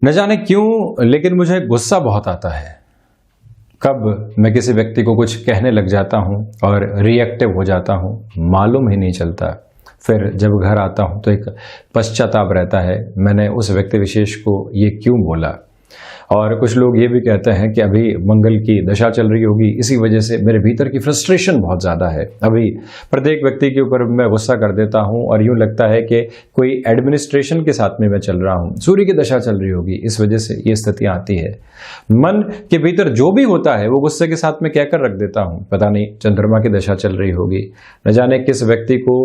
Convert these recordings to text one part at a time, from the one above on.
न जाने क्यों लेकिन मुझे गुस्सा बहुत आता है। कब मैं किसी व्यक्ति को कुछ कहने लग जाता हूँ और रिएक्टिव हो जाता हूँ, मालूम ही नहीं चलता। फिर जब घर आता हूँ तो एक पश्चाताप रहता है, मैंने उस व्यक्ति विशेष को ये क्यों बोला। और कुछ लोग ये भी कहते हैं कि अभी मंगल की दशा चल रही होगी, इसी वजह से मेरे भीतर की फ्रस्ट्रेशन बहुत ज़्यादा है। अभी प्रत्येक व्यक्ति के ऊपर मैं गुस्सा कर देता हूँ और यूँ लगता है कि कोई एडमिनिस्ट्रेशन के साथ में मैं चल रहा हूँ। सूर्य की दशा चल रही होगी, इस वजह से ये स्थितियाँ आती है। मन के भीतर जो भी होता है वो गुस्से के साथ में कहकर रख देता हूँ। पता नहीं चंद्रमा की दशा चल रही होगी, न जाने किस व्यक्ति को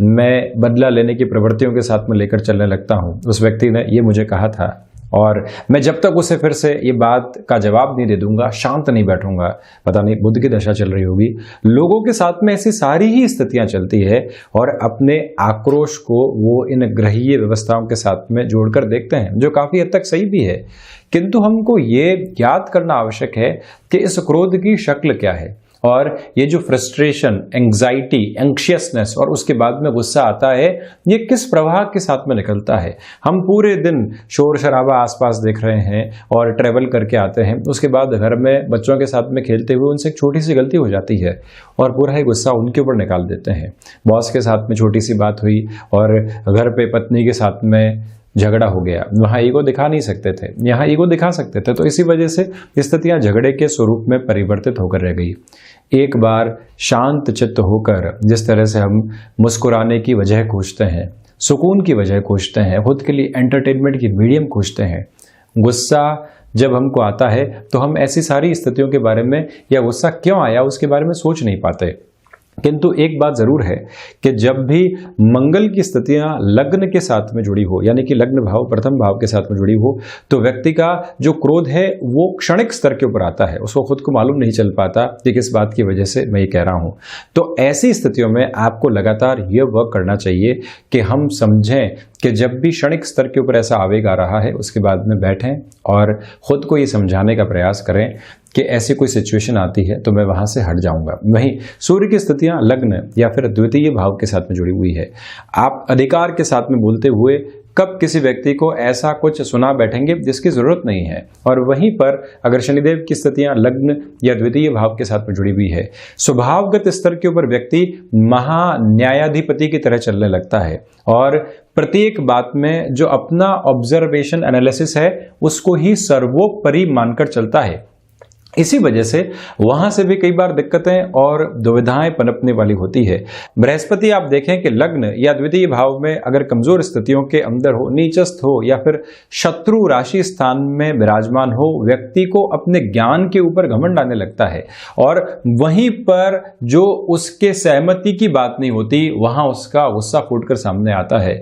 मैं बदला लेने की प्रवृत्तियों के साथ में लेकर चलने लगता हूँ। उस व्यक्ति ने ये मुझे कहा था और मैं जब तक उसे फिर से ये बात का जवाब नहीं दे दूंगा, शांत नहीं बैठूंगा। पता नहीं बुध की दशा चल रही होगी। लोगों के साथ में ऐसी सारी ही स्थितियां चलती है और अपने आक्रोश को वो इन ग्रहीय व्यवस्थाओं के साथ में जोड़कर देखते हैं, जो काफी हद तक सही भी है। किंतु हमको ये ज्ञात करना आवश्यक है कि इस क्रोध की शक्ल क्या है और ये जो फ्रस्ट्रेशन, एंग्जाइटी, एंक्शियसनेस और उसके बाद में गुस्सा आता है, ये किस प्रवाह के साथ में निकलता है। हम पूरे दिन शोर शराबा आसपास देख रहे हैं और ट्रेवल करके आते हैं, उसके बाद घर में बच्चों के साथ में खेलते हुए उनसे एक छोटी सी गलती हो जाती है और पूरा ही गुस्सा उनके ऊपर निकाल देते हैं। बॉस के साथ में छोटी सी बात हुई और घर पे पत्नी के साथ में झगड़ा हो गया, वहां ईगो दिखा नहीं सकते थे, यहाँ ईगो दिखा सकते थे। तो इसी वजह से स्थितियां झगड़े के स्वरूप में परिवर्तित होकर रह गई। एक बार शांत चित्त होकर जिस तरह से हम मुस्कुराने की वजह खोजते हैं, सुकून की वजह खोजते हैं, खुद के लिए एंटरटेनमेंट की मीडियम खोजते हैं, गुस्सा जब हमको आता है तो हम ऐसी सारी स्थितियों के बारे में या गुस्सा क्यों आया उसके बारे में सोच नहीं पाते। किंतु एक बात जरूर है कि जब भी मंगल की स्थितियां लग्न के साथ में जुड़ी हो, यानी कि लग्न भाव प्रथम भाव के साथ में जुड़ी हो, तो व्यक्ति का जो क्रोध है वो क्षणिक स्तर के ऊपर आता है। उसको खुद को मालूम नहीं चल पाता कि किस बात की वजह से मैं ये कह रहा हूं। तो ऐसी स्थितियों में आपको लगातार ये वर्क करना चाहिए कि हम समझें कि जब भी क्षणिक स्तर के ऊपर ऐसा आवेग आ रहा है, उसके बाद में बैठें और खुद को ये समझाने का प्रयास करें कि ऐसी कोई सिचुएशन आती है तो मैं वहां से हट जाऊंगा। वहीं सूर्य की स्थितियां लग्न या फिर द्वितीय भाव के साथ में जुड़ी हुई है। आप अधिकार के साथ में बोलते हुए कब किसी व्यक्ति को ऐसा कुछ सुना बैठेंगे जिसकी जरूरत नहीं है। और वहीं पर अगर शनिदेव की स्थितियां लग्न या द्वितीय भाव के साथ में जुड़ी हुई है, स्वभावगत स्तर के ऊपर व्यक्ति महान्यायाधिपति की तरह चलने लगता है और प्रत्येक बात में जो अपना ऑब्जर्वेशन एनालिसिस है उसको ही सर्वोपरि मानकर चलता है। इसी वजह से वहां से भी कई बार दिक्कतें और दुविधाएं पनपने वाली होती है। बृहस्पति आप देखें कि लग्न या द्वितीय भाव में अगर कमजोर स्थितियों के अंदर हो, नीचस्थ हो या फिर शत्रु राशि स्थान में विराजमान हो, व्यक्ति को अपने ज्ञान के ऊपर घमंड आने लगता है और वहीं पर जो उसके सहमति की बात नहीं होती वहां उसका गुस्सा फूटकर सामने आता है।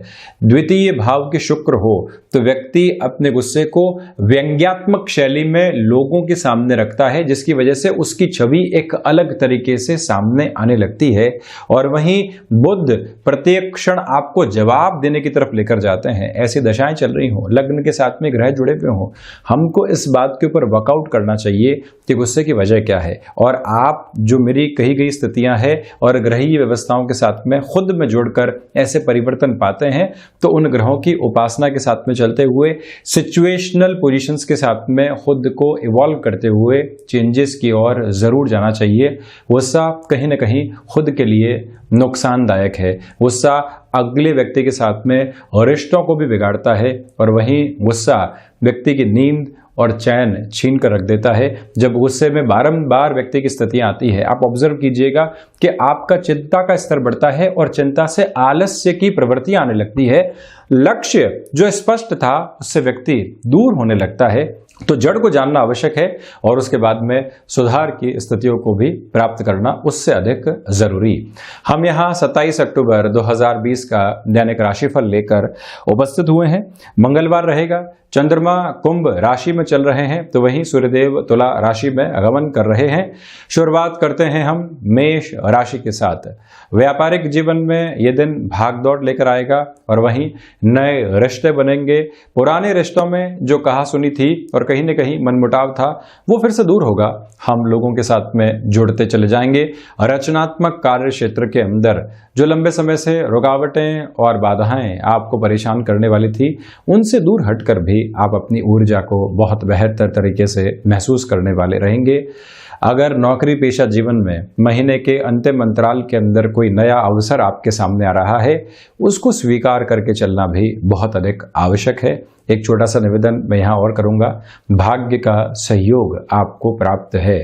द्वितीय भाव के शुक्र हो तो व्यक्ति अपने गुस्से को व्यंग्यात्मक शैली में लोगों के सामने रखता है, जिसकी वजह से उसकी छवि एक अलग तरीके से सामने आने लगती है। और वहीं बुध प्रत्येक क्षण आपको जवाब देने की तरफ लेकर जाते हैं। ऐसी दशाएं चल रही हों, लग्न के साथ में ग्रह जुड़े हुए हों, हमको इस बात के ऊपर वर्कआउट करना चाहिए कि गुस्से की वजह क्या है। और आप जो मेरी कही गई स्थितियां हैं और ग्रहीय व्यवस्थाओं के साथ में खुद में जोड़कर ऐसे परिवर्तन पाते हैं तो उन ग्रहों की उपासना के साथ में चलते हुए, सिचुएशनल पोजीशंस के साथ में खुद को इवॉल्व करते हुए चेंजेस की ओर जरूर जाना चाहिए। गुस्सा कहीं ना कहीं खुद के लिए नुकसानदायक है। गुस्सा अगले व्यक्ति के साथ में रिश्तों को भी बिगाड़ता है और वहीं गुस्सा व्यक्ति की नींद और चैन छीन कर रख देता है। जब गुस्से में बारंबार व्यक्ति की स्थितियां आती है, आप ऑब्जर्व कीजिएगा कि आपका चिंता का स्तर बढ़ता है और चिंता से आलस्य की प्रवृत्ति आने लगती है। लक्ष्य जो स्पष्ट था उससे व्यक्ति दूर होने लगता है। तो जड़ को जानना आवश्यक है और उसके बाद में सुधार की स्थितियों को भी प्राप्त करना उससे अधिक जरूरी। हम यहाँ 27 अक्टूबर 2020 का दैनिक राशिफल लेकर उपस्थित हुए हैं। मंगलवार रहेगा, चंद्रमा कुंभ राशि में चल रहे हैं तो वहीं सूर्यदेव तुला राशि में आगमन कर रहे हैं। शुरुआत करते हैं हम मेष राशि के साथ। व्यापारिक जीवन में ये दिन भागदौड़ लेकर आएगा और वहीं नए रिश्ते बनेंगे। पुराने रिश्तों में जो कहा सुनी थी और कहीं न कहीं मनमुटाव था वो फिर से दूर होगा। हम लोगों के साथ में जुड़ते चले जाएंगे। रचनात्मक कार्य क्षेत्र के अंदर जो लंबे समय से रुकावटें और बाधाएं आपको परेशान करने वाली थी उनसे दूर हटकर भी आप अपनी ऊर्जा को बहुत बेहतर तरीके से महसूस करने वाले रहेंगे। अगर नौकरी पेशा जीवन में महीने के अंतिम अंतराल के अंदर कोई नया अवसर आपके सामने आ रहा है, उसको स्वीकार करके चलना भी बहुत अधिक आवश्यक है। एक छोटा सा निवेदन मैं यहाँ और करूँगा, भाग्य का सहयोग आपको प्राप्त है।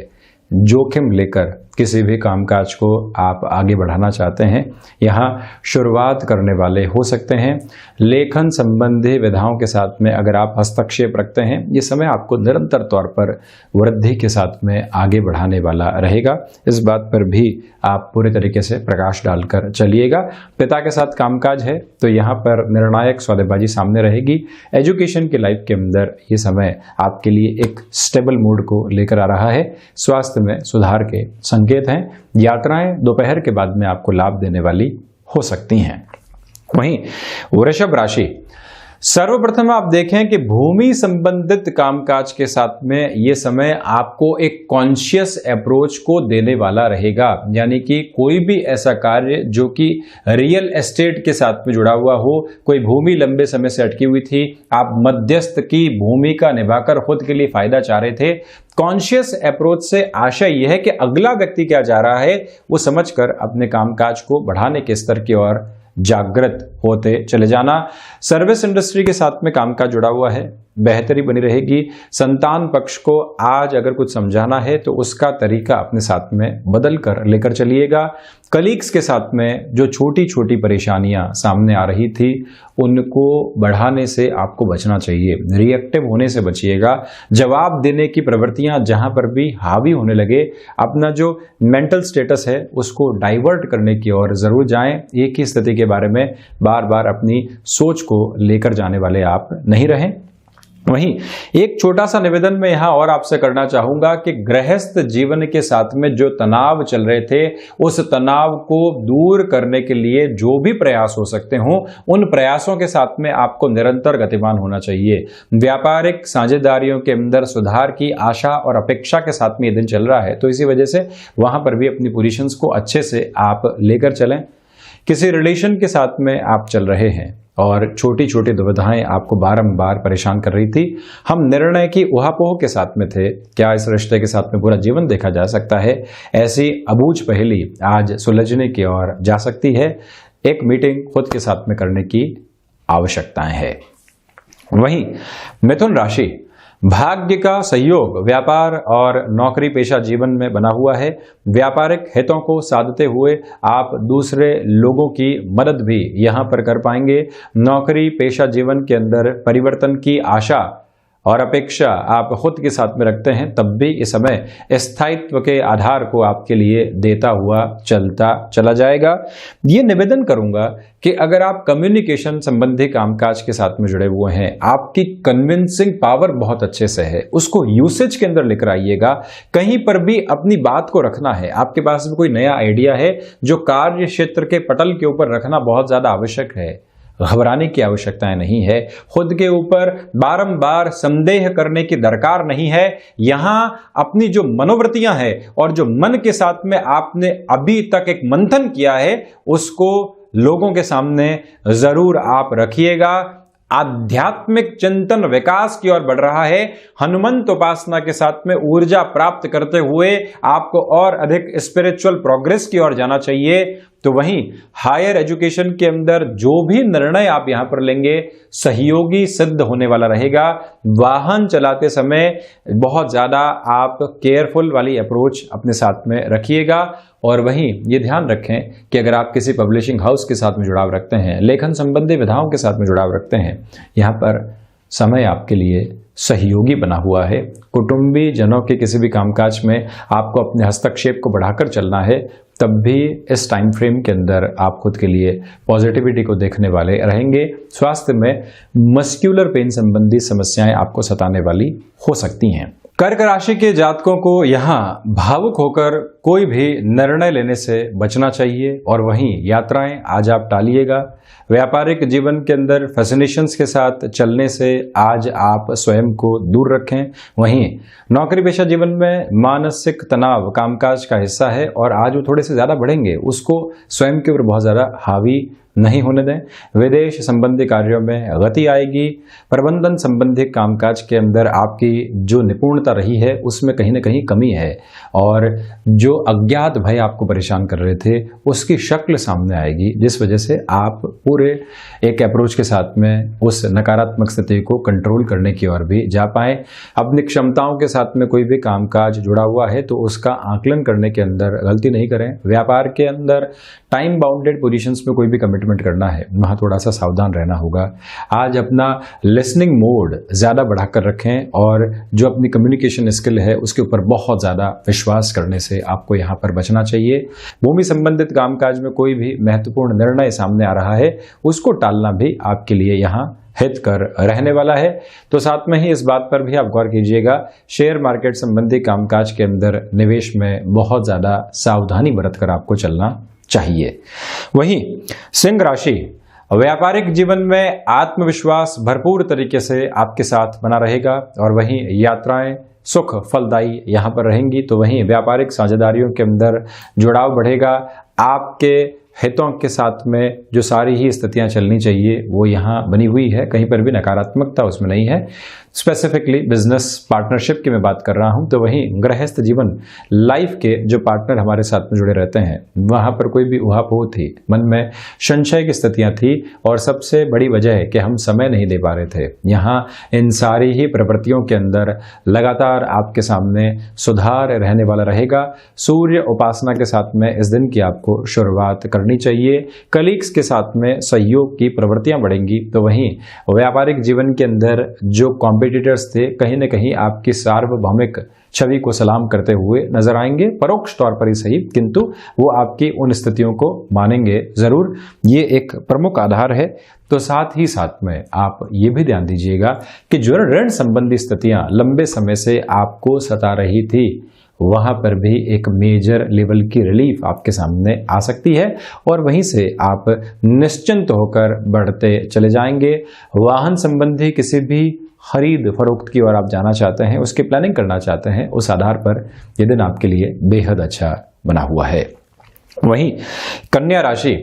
जोखिम लेकर किसी भी कामकाज को आप आगे बढ़ाना चाहते हैं, यहाँ शुरुआत करने वाले हो सकते हैं। लेखन संबंधी विधाओं के साथ में अगर आप हस्तक्षेप रखते हैं, ये समय आपको निरंतर तौर पर वृद्धि के साथ में आगे बढ़ाने वाला रहेगा। इस बात पर भी आप पूरे तरीके से प्रकाश डालकर चलिएगा। पिता के साथ कामकाज है तो यहाँ पर निर्णायक सौदेबाजी सामने रहेगी। एजुकेशन की लाइफ के अंदर ये समय आपके लिए एक स्टेबल मूड को लेकर आ रहा है। स्वास्थ्य में सुधार के संकेत हैं। यात्राएं दोपहर के बाद में आपको लाभ देने वाली हो सकती हैं। वहीं वृषभ राशि, सर्वप्रथम आप देखें कि भूमि संबंधित कामकाज के साथ में ये समय आपको एक कॉन्शियस अप्रोच को देने वाला रहेगा। यानी कि कोई भी ऐसा कार्य जो कि रियल एस्टेट के साथ में जुड़ा हुआ हो, कोई भूमि लंबे समय से अटकी हुई थी, आप मध्यस्थ की भूमिका निभाकर खुद के लिए फायदा चाह रहे थे, कॉन्शियस अप्रोच से आशय यह है कि अगला व्यक्ति क्या चाह रहा है वो समझकर अपने कामकाज को बढ़ाने के स्तर की ओर जागृत होते चले जाना। सर्विस इंडस्ट्री के साथ में कामकाज जुड़ा हुआ है, बेहतरी बनी रहेगी। संतान पक्ष को आज अगर कुछ समझाना है तो उसका तरीका अपने साथ में बदल कर लेकर चलिएगा। कलीग्स के साथ में जो छोटी छोटी परेशानियां सामने आ रही थी उनको बढ़ाने से आपको बचना चाहिए। रिएक्टिव होने से बचिएगा। जवाब देने की प्रवृत्तियां जहां पर भी हावी होने लगे, अपना जो मेंटल स्टेटस है उसको डाइवर्ट करने की ओर जरूर जाएं। एक ही स्थिति के बारे में बार बार अपनी सोच को लेकर जाने वाले आप नहीं रहें। वहीं एक छोटा सा निवेदन मैं यहां और आपसे करना चाहूंगा कि गृहस्थ जीवन के साथ में जो तनाव चल रहे थे, उस तनाव को दूर करने के लिए जो भी प्रयास हो सकते हो, उन प्रयासों के साथ में आपको निरंतर गतिमान होना चाहिए। व्यापारिक साझेदारियों के अंदर सुधार की आशा और अपेक्षा के साथ में ये दिन चल रहा है, तो इसी वजह से वहां पर भी अपनी पोजीशंस को अच्छे से आप लेकर चलें। किसी रिलेशन के साथ में आप चल रहे हैं और छोटी छोटी दुविधाएं आपको बारंबार परेशान कर रही थी, हम निर्णय की उहापोह के साथ में थे, क्या इस रिश्ते के साथ में पूरा जीवन देखा जा सकता है, ऐसी अबूझ पहेली आज सुलझने की ओर जा सकती है। एक मीटिंग खुद के साथ में करने की आवश्यकताएं है। वहीं मिथुन राशि, भाग्य का सहयोग व्यापार और नौकरी पेशा जीवन में बना हुआ है। व्यापारिक हितों को साधते हुए आप दूसरे लोगों की मदद भी यहां पर कर पाएंगे। नौकरी पेशा जीवन के अंदर परिवर्तन की आशा और अपेक्षा आप खुद के साथ में रखते हैं, तब भी इस समय स्थायित्व के आधार को आपके लिए देता हुआ चलता चला जाएगा। ये निवेदन करूंगा कि अगर आप कम्युनिकेशन संबंधी कामकाज के साथ में जुड़े हुए हैं, आपकी कन्विंसिंग पावर बहुत अच्छे से है, उसको यूसेज के अंदर लेकर आइएगा। कहीं पर भी अपनी बात को रखना है। आपके पास भी कोई नया आइडिया है जो कार्य क्षेत्र के पटल के ऊपर रखना बहुत ज्यादा आवश्यक है, घबराने की आवश्यकता नहीं है। खुद के ऊपर बारंबार संदेह करने की दरकार नहीं है। यहां अपनी जो मनोवृत्तियां हैं और जो मन के साथ में आपने अभी तक एक मंथन किया है, उसको लोगों के सामने जरूर आप रखिएगा। आध्यात्मिक चिंतन विकास की ओर बढ़ रहा है। हनुमंत उपासना के साथ में ऊर्जा प्राप्त करते हुए आपको और अधिक स्पिरिचुअल प्रोग्रेस की ओर जाना चाहिए। तो वहीं हायर एजुकेशन के अंदर जो भी निर्णय आप यहां पर लेंगे सहयोगी सिद्ध होने वाला रहेगा। वाहन चलाते समय बहुत ज्यादा आप केयरफुल वाली अप्रोच अपने साथ में रखिएगा। और वहीं ये ध्यान रखें कि अगर आप किसी पब्लिशिंग हाउस के साथ में जुड़ाव रखते हैं, लेखन संबंधी विधाओं के साथ में जुड़ाव रखते हैं, यहाँ पर समय आपके लिए सहयोगी बना हुआ है। कुटुंबी जनों के किसी भी कामकाज में आपको अपने हस्तक्षेप को बढ़ाकर चलना है, तब भी इस टाइम फ्रेम के अंदर आप खुद के लिए पॉजिटिविटी को देखने वाले रहेंगे। स्वास्थ्य में मस्क्यूलर पेन संबंधी समस्याएं आपको सताने वाली हो सकती हैं। कर्क राशि के जातकों को यहाँ भावुक होकर कोई भी निर्णय लेने से बचना चाहिए और वहीं यात्राएं आज आप टालिएगा। व्यापारिक जीवन के अंदर फैसिनेशंस के साथ चलने से आज आप स्वयं को दूर रखें। वहीं नौकरी पेशा जीवन में मानसिक तनाव कामकाज का हिस्सा है और आज वो थोड़े से ज़्यादा बढ़ेंगे, उसको स्वयं के ऊपर बहुत ज़्यादा हावी नहीं होने दें। विदेश संबंधी कार्यों में गति आएगी। प्रबंधन संबंधी कामकाज के अंदर आपकी जो निपुणता रही है उसमें कहीं ना कहीं कमी है, और जो अज्ञात भय आपको परेशान कर रहे थे उसकी शक्ल सामने आएगी, जिस वजह से आप पूरे एक अप्रोच के साथ में उस नकारात्मक स्थिति को कंट्रोल करने की ओर भी जा पाए। अपनी क्षमताओं के साथ में कोई भी कामकाज जुड़ा हुआ है तो उसका आकलन करने के अंदर गलती नहीं करें। व्यापार के अंदर टाइम बाउंडेड पोजीशंस में कोई भी कमिटमेंट करना है, वहां थोड़ा सा सावधान रहना होगा। आज अपना लिसनिंग मोड ज्यादा बढ़ाकर रखें, और जो अपनी कम्युनिकेशन स्किल है उसके ऊपर बहुत ज्यादा विश्वास करने से आपको यहाँ पर बचना चाहिए। भूमि संबंधित कामकाज में कोई भी महत्वपूर्ण निर्णय सामने आ रहा है उसको टालना भी आपके लिए यहाँ हितकर रहने वाला है। तो साथ में ही इस बात पर भी आप गौर कीजिएगा, शेयर मार्केट संबंधी कामकाज के अंदर निवेश में बहुत ज्यादा सावधानी बरतकर आपको चलना चाहिए। वहीं सिंह राशि, व्यापारिक जीवन में आत्मविश्वास भरपूर तरीके से आपके साथ बना रहेगा, और वहीं यात्राएं सुख फलदायी यहां पर रहेंगी। तो वहीं व्यापारिक साझेदारियों के अंदर जुड़ाव बढ़ेगा। आपके हितों के साथ में जो सारी ही स्थितियां चलनी चाहिए वो यहाँ बनी हुई है, कहीं पर भी नकारात्मकता उसमें नहीं है। स्पेसिफिकली बिजनेस पार्टनरशिप की मैं बात कर रहा हूं। तो वहीं गृहस्थ जीवन लाइफ के जो पार्टनर हमारे साथ में जुड़े रहते हैं वहां पर कोई भी उहापोह थी, मन में संशय की स्थितियां थी, और सबसे बड़ी वजह है कि हम समय नहीं दे पा रहे थे। यहाँ इन सारी ही प्रवृत्तियों के अंदर लगातार आपके सामने सुधार रहने वाला रहेगा। सूर्य उपासना के साथ में इस दिन की आपको शुरुआत करनी चाहिए। कलीग्स के साथ में सहयोग की प्रवृत्तियां बढ़ेंगी। तो वहीं व्यापारिक जीवन के अंदर जो कॉम्पिटिटर्स थे कहीं न कहीं आपकी सार्वभौमिक छवि को सलाम करते हुए नजर आएंगे, परोक्ष तौर पर ही सही, किंतु वो आपकी उन स्थितियों को मानेंगे जरूर। ये एक प्रमुख आधार है। तो साथ ही साथ में आप ये भी ध्यान दीजिएगा कि जो ऋण संबंधी स्थितियां लंबे समय से आपको सता रही थी वहां पर भी एक मेजर लेवल की रिलीफ आपके सामने आ सकती है, और वहीं से आप निश्चिंत होकर बढ़ते चले जाएंगे। वाहन संबंधी किसी भी खरीद फरोख्त की ओर आप जाना चाहते हैं, उसकी प्लानिंग करना चाहते हैं, उस आधार पर यह दिन आपके लिए बेहद अच्छा बना हुआ है। वहीं कन्या राशि,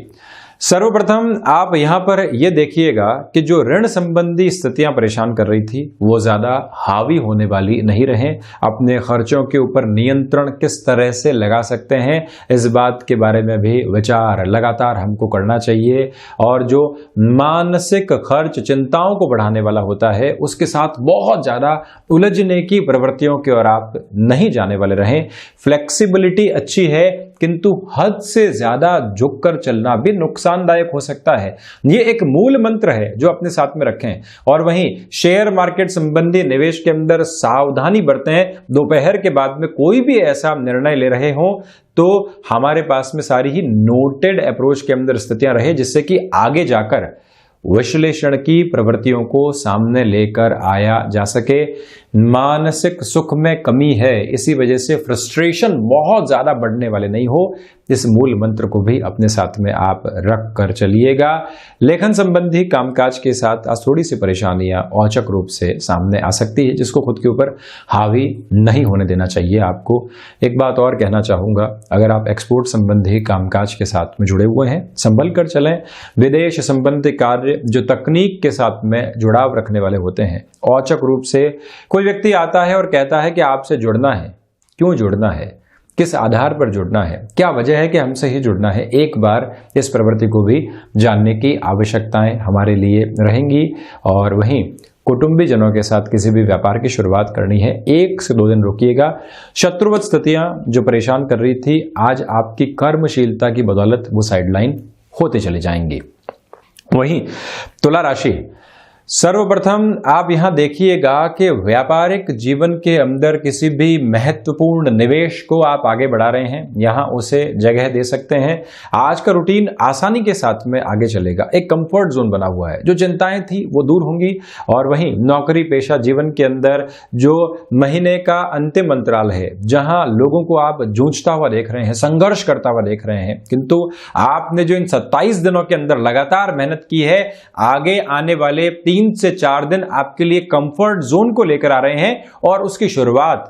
सर्वप्रथम आप यहां पर यह देखिएगा कि जो ऋण संबंधी स्थितियां परेशान कर रही थी वो ज्यादा हावी होने वाली नहीं रहे। अपने खर्चों के ऊपर नियंत्रण किस तरह से लगा सकते हैं इस बात के बारे में भी विचार लगातार हमको करना चाहिए, और जो मानसिक खर्च चिंताओं को बढ़ाने वाला होता है उसके साथ बहुत ज्यादा उलझने की प्रवृत्तियों की ओर आप नहीं जाने वाले रहें। फ्लेक्सिबिलिटी अच्छी है, किंतु हद से ज्यादा झुककर चलना भी नुकसानदायक हो सकता है। ये एक मूल मंत्र है जो अपने साथ में रखें। और वहीं शेयर मार्केट संबंधी निवेश के अंदर सावधानी बरतें। दोपहर के बाद में कोई भी ऐसा निर्णय ले रहे हो तो हमारे पास में सारी ही नोटेड अप्रोच के अंदर स्थितियां रहे, जिससे कि आगे जाकर विश्लेषण की प्रवृत्तियों को सामने लेकर आया जा सके। मानसिक सुख में कमी है, इसी वजह से फ्रस्ट्रेशन बहुत ज्यादा बढ़ने वाले नहीं हो। इस मूल मंत्र को भी अपने साथ में आप रख कर चलिएगा। लेखन संबंधी कामकाज के साथ आज थोड़ी सी परेशानियां औचक रूप से सामने आ सकती है, जिसको खुद के ऊपर हावी नहीं होने देना चाहिए आपको। एक बात और कहना चाहूंगा, अगर आप एक्सपोर्ट संबंधी कामकाज के साथ में जुड़े हुए हैं संभल कर चलें। विदेश संबंधी कार्य जो तकनीक के साथ में जुड़ाव रखने वाले होते हैं, औचक रूप से कोई व्यक्ति आता है और कहता है कि आपसे जुड़ना है। क्यों जुड़ना है, किस आधार पर जुड़ना है, क्या वजह है कि हमसे ही जुड़ना है, एक बार इस प्रवृत्ति को भी जानने की आवश्यकताएं हमारे लिए रहेंगी। और वहीं कुटुंबी जनों के साथ किसी भी व्यापार की शुरुआत करनी है, 1 से 2 दिन रुकिएगा। शत्रुवत स्थितियां जो परेशान कर रही थी आज आपकी कर्मशीलता की बदौलत वो साइडलाइन होते चले जाएंगे। वहीं तुला राशि, सर्वप्रथम आप यहां देखिएगा कि व्यापारिक जीवन के अंदर किसी भी महत्वपूर्ण निवेश को आप आगे बढ़ा रहे हैं, यहां उसे जगह दे सकते हैं। आज का रूटीन आसानी के साथ में आगे चलेगा। एक कंफर्ट जोन बना हुआ है, जो चिंताएं थी वो दूर होंगी। और वहीं नौकरी पेशा जीवन के अंदर जो महीने का अंतिम अंतराल है, जहां लोगों को आप जूझता हुआ देख रहे हैं, संघर्ष करता हुआ देख रहे हैं, किंतु आपने जो इन 27 दिनों के अंदर लगातार मेहनत की है, आगे आने वाले 3 से 4 दिन आपके लिए कंफर्ट जोन को लेकर आ रहे हैं। और उसकी शुरुआत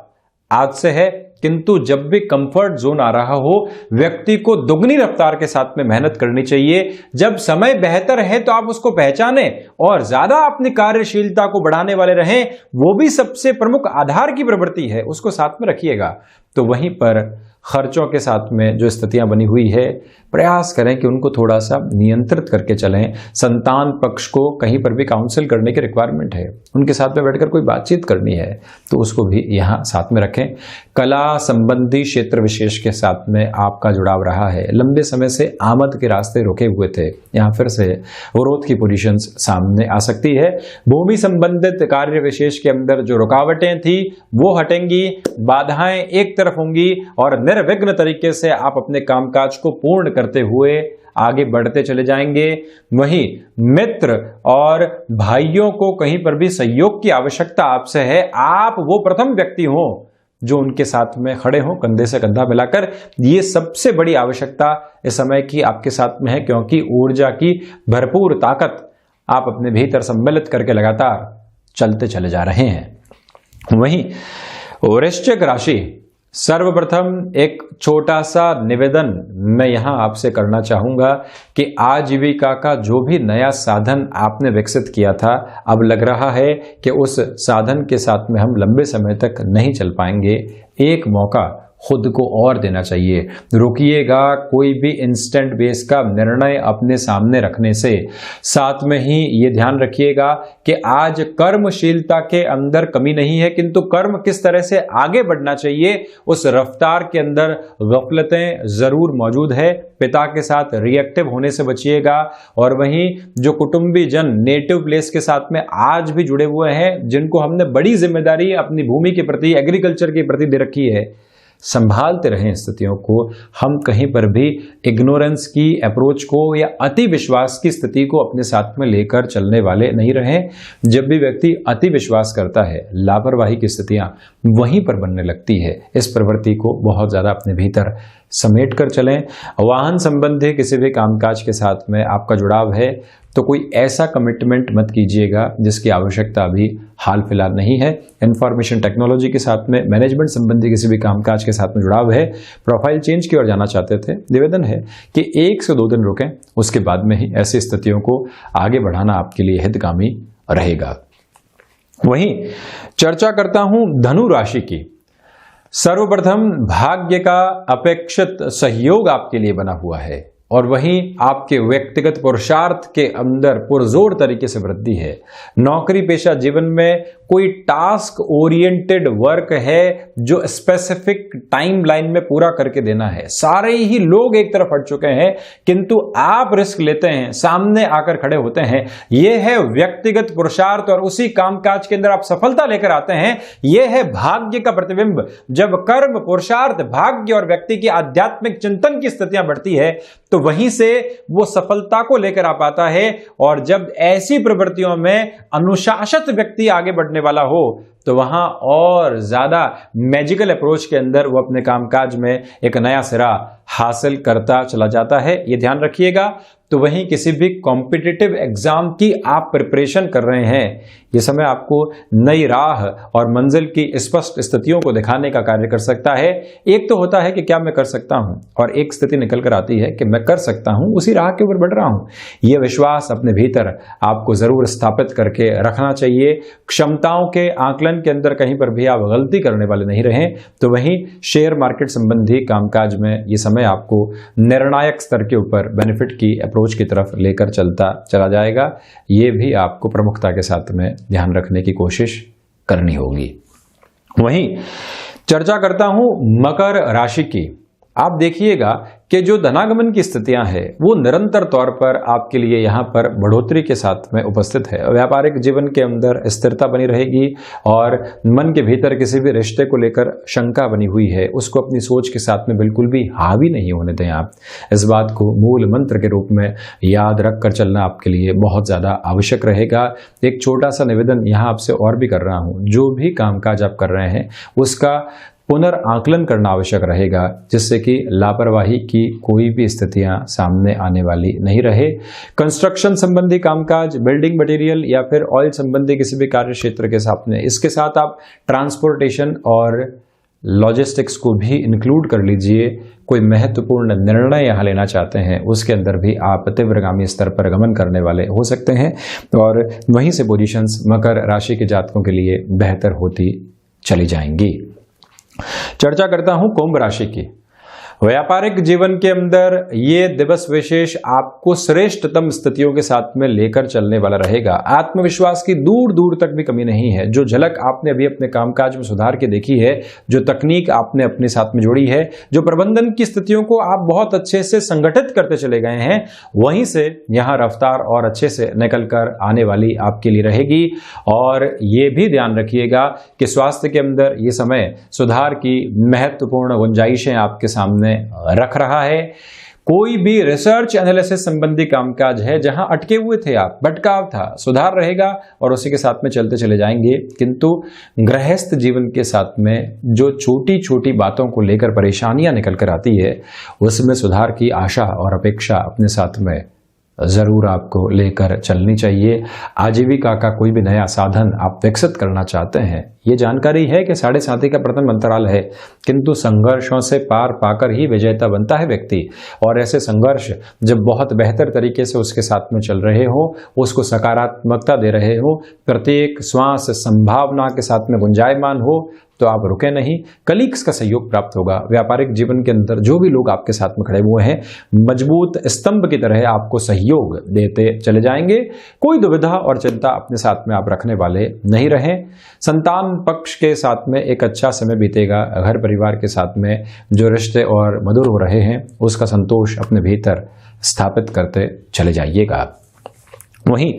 आज से है, किंतु जब भी कंफर्ट जोन आ रहा हो व्यक्ति को दुगनी रफ्तार के साथ में मेहनत करनी चाहिए। जब समय बेहतर है तो आप उसको पहचाने और ज्यादा अपनी कार्यशीलता को बढ़ाने वाले रहें, वो भी सबसे प्रमुख आधार की प्रवृत्ति है, उसको साथ में रखिएगा। तो वहीं पर खर्चों के साथ में जो स्थितियां बनी हुई है, प्रयास करें कि उनको थोड़ा सा नियंत्रित करके चलें। संतान पक्ष को कहीं पर भी काउंसिल करने की रिक्वायरमेंट है, उनके साथ में बैठकर कोई बातचीत करनी है तो उसको भी यहाँ साथ में रखें। कला संबंधी क्षेत्र विशेष के साथ में आपका जुड़ाव रहा है, लंबे समय से आमद के रास्ते रुके हुए थे, यहाँ फिर से अवरोध की पोजीशंस सामने आ सकती है। भूमि संबंधित कार्य विशेष के अंदर जो रुकावटें थी वो हटेंगी, बाधाएं एक तरफ होंगी और निर्विघ्न तरीके से आप अपने कामकाज को पूर्ण करते हुए आगे बढ़ते चले जाएंगे। वहीं मित्र और भाइयों को कहीं पर भी सहयोग की आवश्यकता आपसे है। आप वो प्रथम व्यक्ति हो जो उनके साथ में खड़े हो, कंधे से कंधा मिलाकर। ये सबसे बड़ी आवश्यकता इस समय की आपके साथ में है, क्योंकि ऊर्जा की भरपूर ताकत आप अपने भीतर सम्मिलित करके लगातार चलते चले जा रहे हैं। वहीं वृश्चिक राशि, सर्वप्रथम एक छोटा सा निवेदन मैं यहां आपसे करना चाहूंगा कि आजीविका का जो भी नया साधन आपने विकसित किया था, अब लग रहा है कि उस साधन के साथ में हम लंबे समय तक नहीं चल पाएंगे। एक मौका खुद को और देना चाहिए। रुकिएगा कोई भी इंस्टेंट बेस का निर्णय अपने सामने रखने से। साथ में ही ये ध्यान रखिएगा कि आज कर्मशीलता के अंदर कमी नहीं है, किंतु कर्म किस तरह से आगे बढ़ना चाहिए उस रफ्तार के अंदर गफलतें जरूर मौजूद है। पिता के साथ रिएक्टिव होने से बचिएगा। और वहीं जो कुटुंबी जन नेटिव प्लेस के साथ में आज भी जुड़े हुए हैं, जिनको हमने बड़ी जिम्मेदारी अपनी भूमि के प्रति, एग्रीकल्चर के प्रति दे रखी है, संभालते रहें स्थितियों को। हम कहीं पर भी इग्नोरेंस की अप्रोच को या अति विश्वास की स्थिति को अपने साथ में लेकर चलने वाले नहीं रहें। जब भी व्यक्ति अति विश्वास करता है, लापरवाही की स्थितियां वहीं पर बनने लगती है। इस प्रवृत्ति को बहुत ज्यादा अपने भीतर समेट कर चलें। वाहन संबंधी किसी भी कामकाज के साथ में आपका जुड़ाव है तो कोई ऐसा कमिटमेंट मत कीजिएगा जिसकी आवश्यकता अभी हाल फिलहाल नहीं है। इंफॉर्मेशन टेक्नोलॉजी के साथ में, मैनेजमेंट संबंधी किसी भी कामकाज के साथ में जुड़ाव है, प्रोफाइल चेंज की ओर जाना चाहते थे, निवेदन है कि 1 से 2 दिन रुकें, उसके बाद में ही ऐसी स्थितियों को आगे बढ़ाना आपके लिए हितकामी रहेगा। वहीं चर्चा करता हूं धनु राशि की। सर्वप्रथम भाग्य का अपेक्षित सहयोग आपके लिए बना हुआ है और वहीं आपके व्यक्तिगत पुरुषार्थ के अंदर पुरजोर तरीके से वृद्धि है। नौकरी पेशा जीवन में कोई टास्क ओरिएंटेड वर्क है जो स्पेसिफिक टाइम लाइन में पूरा करके देना है। सारे ही लोग एक तरफ हट चुके हैं, किंतु आप रिस्क लेते हैं, सामने आकर खड़े होते हैं। यह है व्यक्तिगत पुरुषार्थ और उसी कामकाज के अंदर आप सफलता लेकर आते हैं। यह है भाग्य का प्रतिबिंब। जब कर्म, पुरुषार्थ, भाग्य और व्यक्ति की आध्यात्मिक चिंतन की स्थितियां बढ़ती है तो वहीं से वो सफलता को लेकर आ पाता है। और जब ऐसी प्रवृत्तियों में अनुशासित व्यक्ति आगे बढ़ने वाला हो तो वहां और ज्यादा मैजिकल अप्रोच के अंदर वो अपने कामकाज में एक नया सिरा हासिल करता चला जाता है। ये ध्यान रखिएगा। तो वहीं किसी भी कॉम्पिटिटिव एग्जाम की आप प्रिपरेशन कर रहे हैं, ये समय आपको नई राह और मंजिल की स्पष्ट स्थितियों को दिखाने का कार्य कर सकता है। एक तो होता है कि क्या मैं कर सकता हूं, और एक स्थिति निकल कर आती है कि मैं कर सकता हूं, उसी राह के ऊपर बढ़ रहा हूं। यह विश्वास अपने भीतर आपको जरूर स्थापित करके रखना चाहिए। क्षमताओं के आकलन के अंदर कहीं पर भी आप गलती करने वाले नहीं रहें। तो वहीं शेयर मार्केट संबंधी कामकाज में ये समय आपको निर्णायक स्तर के ऊपर बेनिफिट की अप्रोच की तरफ लेकर चलता चला जाएगा। ये भी आपको प्रमुखता के साथ में ध्यान रखने की कोशिश करनी होगी। वहीं चर्चा करता हूं मकर राशि की। आप देखिएगा कि जो धनागमन की स्थितियां हैं वो निरंतर तौर पर आपके लिए यहां पर बढ़ोतरी के साथ में उपस्थित है। व्यापारिक जीवन के अंदर स्थिरता बनी रहेगी और मन के भीतर किसी भी रिश्ते को लेकर शंका बनी हुई है, उसको अपनी सोच के साथ में बिल्कुल भी हावी नहीं होने दें। आप इस बात को मूल मंत्र के रूप में याद रख कर चलना आपके लिए बहुत ज्यादा आवश्यक रहेगा। एक छोटा सा निवेदन यहां आपसे और भी कर रहा हूं, जो भी कामकाज आप कर रहे हैं उसका पुनर्आकलन करना आवश्यक रहेगा, जिससे कि लापरवाही की कोई भी स्थितियां सामने आने वाली नहीं रहे। कंस्ट्रक्शन संबंधी कामकाज, बिल्डिंग मटेरियल या फिर ऑयल संबंधी किसी भी कार्य क्षेत्र के साथ में, इसके साथ आप ट्रांसपोर्टेशन और लॉजिस्टिक्स को भी इंक्लूड कर लीजिए। कोई महत्वपूर्ण निर्णय यहाँ लेना चाहते हैं उसके अंदर भी आप तीव्रगामी स्तर पर गमन करने वाले हो सकते हैं और वहीं से पोजीशंस मकर राशि के जातकों के लिए बेहतर होती चली जाएंगी। चर्चा करता हूं कुंभ राशि की। व्यापारिक जीवन के अंदर ये दिवस विशेष आपको श्रेष्ठतम स्थितियों के साथ में लेकर चलने वाला रहेगा। आत्मविश्वास की दूर दूर तक भी कमी नहीं है। जो झलक आपने अभी अपने कामकाज में सुधार के देखी है, जो तकनीक आपने अपने साथ में जोड़ी है, जो प्रबंधन की स्थितियों को आप बहुत अच्छे से संगठित करते चले गए हैं, वहीं से यहाँ रफ्तार और अच्छे से निकल कर आने वाली आपके लिए रहेगी। और ये भी ध्यान रखिएगा कि स्वास्थ्य के अंदर ये समय सुधार की महत्वपूर्ण गुंजाइशें आपके सामने रख रहा है। कोई भी रिसर्च एनालिसिस संबंधी कामकाज है जहां अटके हुए थे आप, भटकाव था, सुधार रहेगा और उसी के साथ में चलते चले जाएंगे। किंतु गृहस्थ जीवन के साथ में जो छोटी छोटी बातों को लेकर परेशानियां निकल कर आती है, उसमें सुधार की आशा और अपेक्षा अपने साथ में जरूर आपको लेकर चलनी चाहिए। आजीविका का कोई भी नया साधन आप विकसित करना चाहते हैं, ये जानकारी है कि 7.5 का प्रथम अंतराल है, किंतु संघर्षों से पार पाकर ही विजेता बनता है व्यक्ति। और ऐसे संघर्ष जब बहुत बेहतर तरीके से उसके साथ में चल रहे हो, उसको सकारात्मकता दे रहे हो, प्रत्येक श्वास संभावना के साथ में गुंजायमान हो, तो आप रुके नहीं, कलीग्स का सहयोग प्राप्त होगा। व्यापारिक जीवन के अंदर जो भी लोग आपके साथ में खड़े हुए हैं, मजबूत स्तंभ की तरह आपको सहयोग देते चले जाएंगे। कोई दुविधा और चिंता अपने साथ में आप रखने वाले नहीं रहें। संतान पक्ष के साथ में एक अच्छा समय बीतेगा। घर परिवार के साथ में जो रिश्ते और मधुर हो रहे हैं, उसका संतोष अपने भीतर स्थापित करते चले जाइएगा। वहीं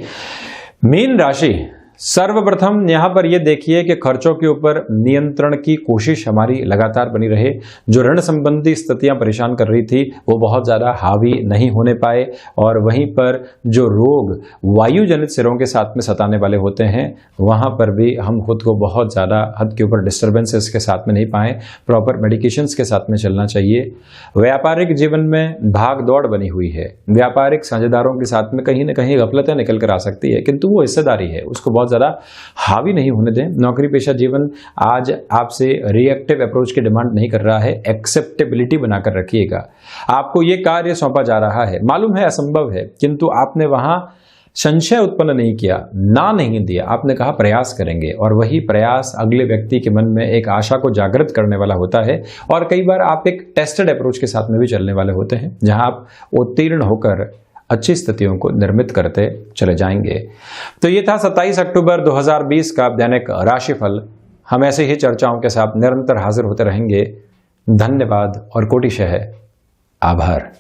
मीन राशि, सर्वप्रथम यहां पर यह देखिए कि खर्चों के ऊपर नियंत्रण की कोशिश हमारी लगातार बनी रहे। जो ऋण संबंधी स्थितियां परेशान कर रही थी वो बहुत ज़्यादा हावी नहीं होने पाए। और वहीं पर जो रोग वायु जनित सिरों के साथ में सताने वाले होते हैं, वहां पर भी हम खुद को बहुत ज़्यादा हद के ऊपर डिस्टर्बेंसेस के साथ में नहीं पाएं। प्रॉपर मेडिकेशंस के साथ में चलना चाहिए। व्यापारिक जीवन में भाग दौड़ बनी हुई है। व्यापारिक साझेदारों के साथ में कहीं ना कहीं गफलतें निकल कर आ सकती है, किंतु वो हिस्सेदारी है, उसको बहुत ज़्यादा हावी नहीं होने दें। नौकरी पेशा जीवन आज आपसे रिएक्टिव अप्रोच की डिमांड नहीं कर रहा है, एक्सेप्टेबिलिटी बनाकर रखिएगा। आपको ये कार्य सौंपा जा रहा है, मालूम है असंभव है, किंतु आपने वहां संशय उत्पन्न नहीं किया, ना नहीं दिया, आपने कहा प्रयास करेंगे। और वही प्रयास अगले व्यक्ति के मन में एक आशा को जागृत करने वाला होता है। और कई बार आप एक टेस्टेड अप्रोच के साथ में भी चलने वाले होते हैं, जहां आप उत्तीर्ण होकर अच्छी स्थितियों को निर्मित करते चले जाएंगे। तो ये था 27 अक्टूबर 2020 का दैनिक राशिफल। हम ऐसे ही चर्चाओं के साथ निरंतर हाजिर होते रहेंगे। धन्यवाद और कोटिशः आभार।